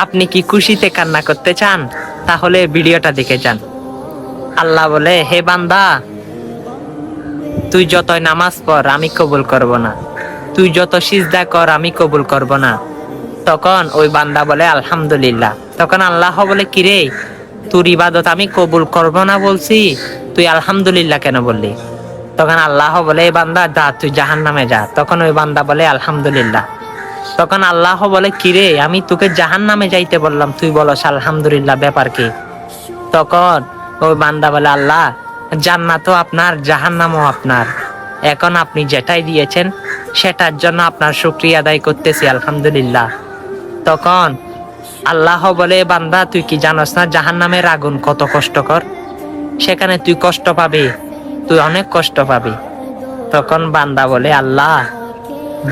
আপনি কি খুশিতে কান্না করতে চান? তাহলে ভিডিওটা দেখে যান। আল্লাহ বলে, হে বান্দা, তুই যতই নামাজ পড় আমি কবুল করব না, তুই যত সিজদা কর আমি কবুল করব না। তখন ওই বান্দা বলে আলহামদুলিল্লাহ। তখন আল্লাহ বলে, কিরে, তোর ইবাদত আমি কবুল করব না বলছি, তুই আলহামদুলিল্লাহ কেন বললি? তখন আল্লাহ বলে, এই বান্দা যা, তুই জাহান্নামে যা। তখন ওই বান্দা বলে আলহামদুলিল্লাহ। তখন আল্লাহ বলে, কিরে, আমি তোকে জাহান্নামে যাইতে বললাম, তুই বলস আলহামদুলিল্লাহ, ব্যাপার কি? তখন ওই বান্দা বলে, আল্লাহ, জান্নাতও আপনার, জাহান্নামও আপনার, এখন আপনি যেটাই দিয়েছেন সেটার জন্য আপনার শুকরিয়া আদায় করতেছি, আলহামদুলিল্লাহ। তখন আল্লাহ বলে, বান্দা, তুই কি জানোস না জাহান্নামের আগুন কত কষ্টকর? সেখানে তুই কষ্ট পাবি, তুই অনেক কষ্ট পাবি। তখন বান্দা বলে, আল্লাহ,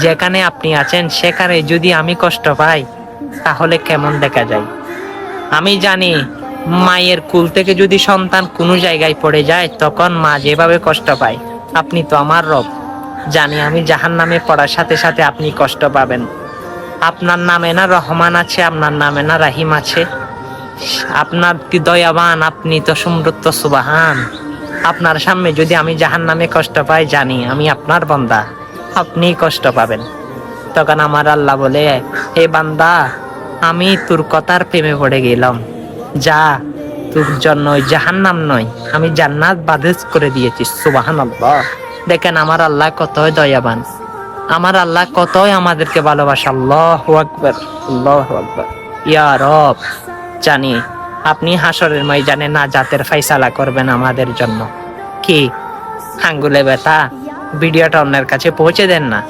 যেখানে আপনি আছেন সেখানে যদি আমি কষ্ট পাই তাহলে কেমন দেখা যায়? আমি জানি মায়ের কুল থেকে যদি সন্তান কোনো জায়গায় পড়ে যায় তখন মা যেভাবে কষ্ট পায়, আপনি তো আমার রব, জানি আমি জাহান্নামে পড়ার সাথে সাথে আপনি কষ্ট পাবেন। আপনার নামে না রহমান আছে, আপনার নামে না রাহিম আছে? আপনার কি দয়াবান, আপনি তো সমৃদ্ধ, সুবহান। আপনার সামনে যদি আমি জাহান্নামে কষ্ট পাই, জানি আমি আপনার বান্দা, আপনি কষ্ট পাবেন। তখন আমার আল্লাহ বলে, হে বান্দা, আমি তোর কথার প্রেমে পড়ে গেলাম, যা, তোর জন্য জাহান্নাম নয়, আমি জান্নাত বাদেশ করে দিয়েছি। সুবহানাল্লাহ। দেখেন আমার আল্লাহ কতই দয়াবান, আমার আল্লাহ কতই আমাদেরকে ভালোবাসে। আল্লাহু আকবার, আল্লাহু আকবার। ইয়া রব, জানি আপনি হাসরের ময়দানে নাজাতের ফয়সালা করবেন আমাদের জন্য। কি আঙ্গুলে ব্যথা? ভিডিওটা অন্যের কাছে পৌঁছে দেন না।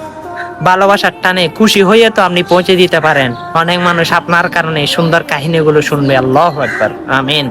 ভালোবাসার টানে খুশি হয়ে তো আপনি পৌঁছে দিতে পারেন, অনেক মানুষ আপনার কারণে সুন্দর কাহিনীগুলো শুনবে। আল্লাহু আকবার, আমিন।